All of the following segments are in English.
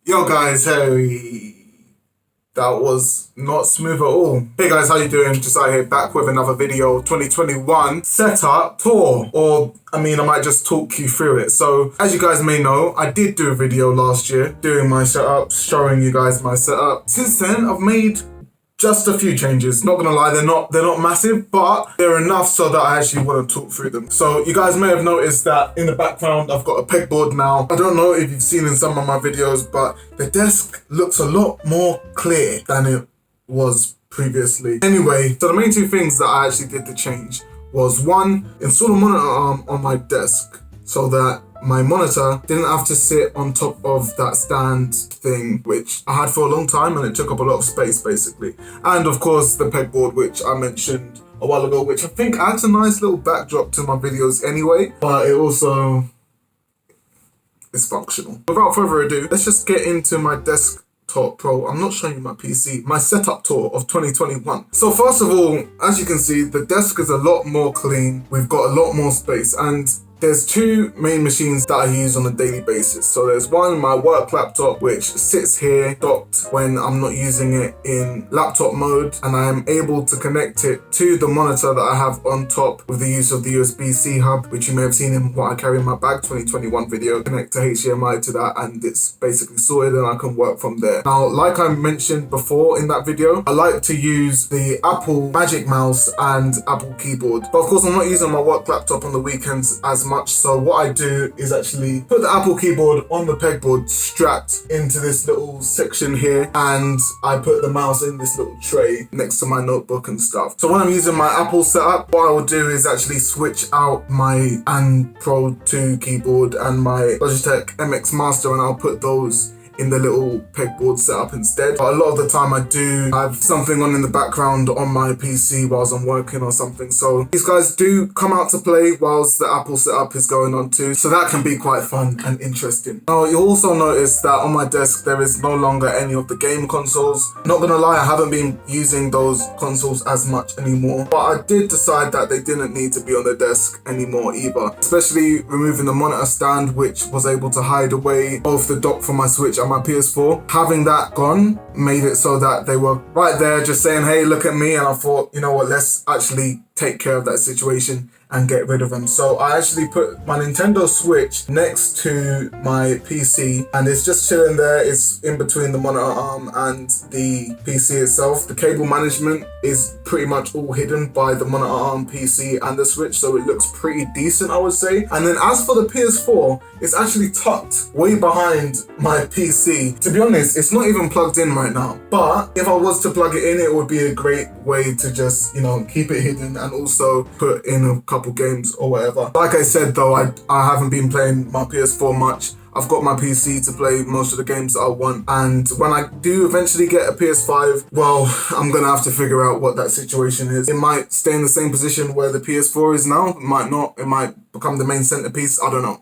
Yo guys, hey, that was not smooth at all. Hey guys, how you doing? Josiah here, back with another video, 2021 setup tour, I might just talk you through it. So, as you guys may know, I did do a video last year doing my setup, showing you guys my setup. Since then, I've made just a few changes. Not gonna lie, they're not massive, but they're enough so that I actually want to talk through them. So you guys may have noticed that in the background I've got a pegboard now. I don't know if you've seen in some of my videos, but the desk looks a lot more clear than it was previously. Anyway, so the main two things that I actually did to change was one, install a monitor arm on my desk so that my monitor didn't have to sit on top of that stand thing, which I had for a long time and it took up a lot of space basically. And of course the pegboard, which I mentioned a while ago, which I think adds a nice little backdrop to my videos anyway, but it also is functional. Without further ado, let's just get into my desktop pro. I'm not showing you my PC, my setup tour of 2021. So first of all, as you can see, the desk is a lot more clean. We've got a lot more space, and there's two main machines that I use on a daily basis. So there's one, my work laptop, which sits here docked when I'm not using it in laptop mode, and I am able to connect it to the monitor that I have on top with the use of the USB-C hub, which you may have seen in what I carry in my bag 2021 video. Connect to HDMI to that and it's basically sorted and I can work from there. Now, like I mentioned before in that video, I like to use the Apple Magic Mouse and Apple keyboard. But of course, I'm not using my work laptop on the weekends as much. So what I do is actually put the Apple keyboard on the pegboard strapped into this little section here, and I put the mouse in this little tray next to my notebook and stuff. So when I'm using my Apple setup, what I will do is actually switch out my Pro 2 keyboard and my Logitech MX Master, and I'll put those in the little pegboard setup instead. But a lot of the time I do have something on in the background on my PC whilst I'm working or something. So these guys do come out to play whilst the Apple setup is going on too. So that can be quite fun and interesting. Now you'll also notice that on my desk there is no longer any of the game consoles. Not gonna lie, I haven't been using those consoles as much anymore. But I did decide that they didn't need to be on the desk anymore either. Especially removing the monitor stand, which was able to hide away both the dock from my Switch and my PS4. Having that gone made it so that they were right there just saying, hey, look at me. And I thought, you know what, let's actually take care of that situation and get rid of them. So I actually put my Nintendo Switch next to my PC and it's just chilling there. It's in between the monitor arm and the PC itself. The cable management is pretty much all hidden by the monitor arm, PC and the Switch, so it looks pretty decent, I would say. And then as for the PS4, it's actually tucked way behind my PC. To be honest, it's not even plugged in right now, but if I was to plug it in, it would be a great way to just, keep it hidden and also put in a couple games or whatever. Like I said though, I haven't been playing my PS4 much. I've got my PC to play most of the games that I want, and when I do eventually get a PS5, well, I'm gonna have to figure out what that situation is. It might stay in the same position where the PS4 is now, it might not, it might become the main centerpiece, I don't know.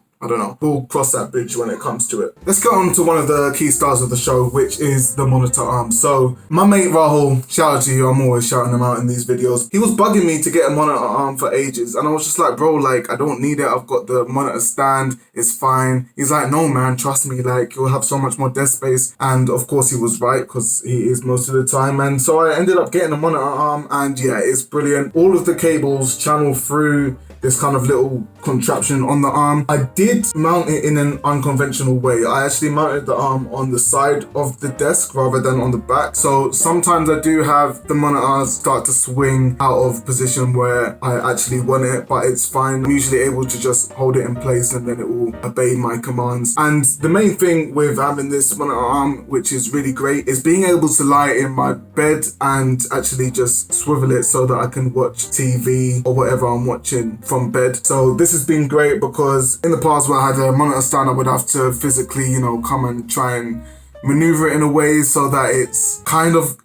We'll cross that bridge when it comes to it. Let's get on to one of the key stars of the show, which is the monitor arm. So my mate Rahul, shout out to you, I'm always shouting him out in these videos. He was bugging me to get a monitor arm for ages. And I was just like, bro, I don't need it. I've got the monitor stand, it's fine. He's like, no man, trust me, you'll have so much more desk space. And of course he was right, because he is most of the time. And so I ended up getting a monitor arm, and yeah, it's brilliant. All of the cables channel through this kind of little contraption on the arm. I did mount it in an unconventional way. I actually mounted the arm on the side of the desk rather than on the back. So sometimes I do have the monitor start to swing out of position where I actually want it, but it's fine. I'm usually able to just hold it in place and then it will obey my commands. And the main thing with having this monitor arm, which is really great, is being able to lie in my bed and actually just swivel it so that I can watch TV or whatever I'm watching from bed. So this has been great, because in the past where I had a monitor stand, I would have to physically, come and try and maneuver it in a way so that it's kind of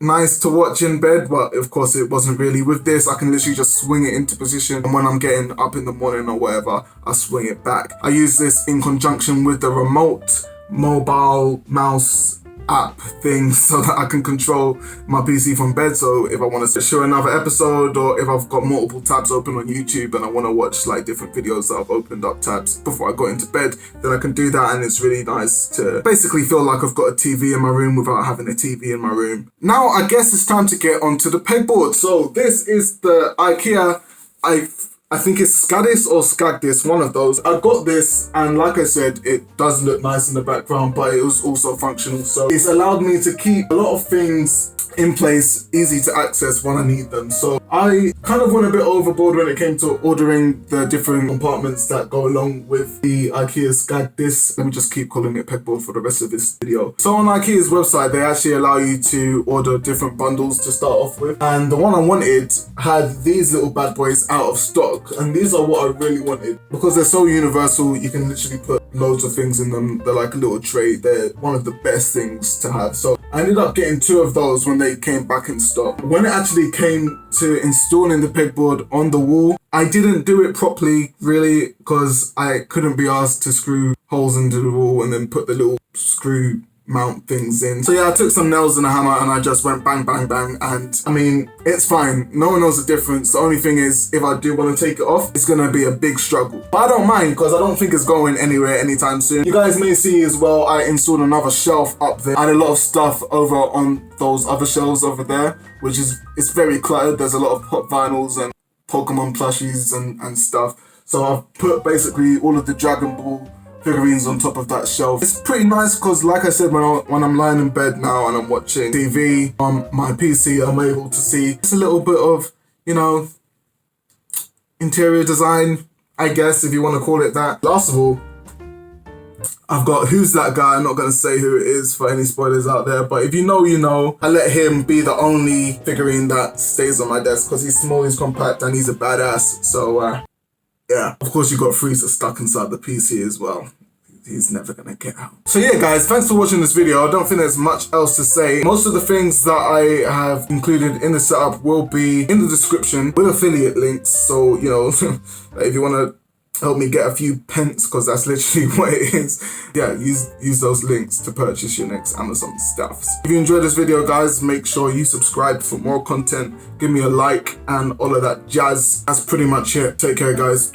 nice to watch in bed, but of course it wasn't really. With this, I can literally just swing it into position, and when I'm getting up in the morning or whatever, I swing it back. I use this in conjunction with the remote mobile mouse app thing so that I can control my PC from bed. So if I want to show another episode, or if I've got multiple tabs open on YouTube and I want to watch like different videos that I've opened up tabs before I go into bed, then I can do that, and it's really nice to basically feel like I've got a TV in my room without having a TV in my room. Now I guess it's time to get onto the pegboard. So this is the IKEA, I think it's Skadis or Skagdis, one of those. I got this, and like I said, it does look nice in the background, but it was also functional. So it's allowed me to keep a lot of things in place, easy to access when I need them. So I kind of went a bit overboard when it came to ordering the different compartments that go along with the IKEA Skagdis. Let me just keep calling it pegboard for the rest of this video. So on IKEA's website, they actually allow you to order different bundles to start off with. And the one I wanted had these little bad boys out of stock. And these are what I really wanted. Because they're so universal, you can literally put loads of things in them. They're like a little tray. They're one of the best things to have. So I ended up getting 2 of those when they came back in stock. When it actually came to installing the pegboard on the wall, I didn't do it properly, really, because I couldn't be asked to screw holes into the wall and then put the little screw mount things in. So yeah, I took some nails and a hammer and I just went bang, bang, bang. And I mean, it's fine. No one knows the difference. The only thing is, if I do want to take it off, it's going to be a big struggle. But I don't mind, because I don't think it's going anywhere anytime soon. You guys may see as well, I installed another shelf up there. I had a lot of stuff over on those other shelves over there, which is, it's very cluttered. There's a lot of pop vinyls and Pokemon plushies and stuff. So I've put basically all of the Dragon Ball figurines on top of that shelf. It's pretty nice because, like I said, when I'm lying in bed now and I'm watching TV on my PC, I'm able to see just a little bit of, you know, interior design, I guess, if you want to call it that. Last of all, I've got Who's That Guy. I'm not going to say who it is for any spoilers out there, but if you know, you know. I let him be the only figurine that stays on my desk because he's small, he's compact, and he's a badass. So, yeah, of course you got Freezer stuck inside the PC as well. He's never gonna get out. So yeah guys, thanks for watching this video. I don't think there's much else to say. Most of the things that I have included in the setup will be in the description with affiliate links. So, you know, if you wanna help me get a few pence, because that's literally what it is, yeah, use those links to purchase your next Amazon stuff. If you enjoyed this video guys, make sure you subscribe for more content, give me a like and all of that jazz. That's pretty much it. Take care guys.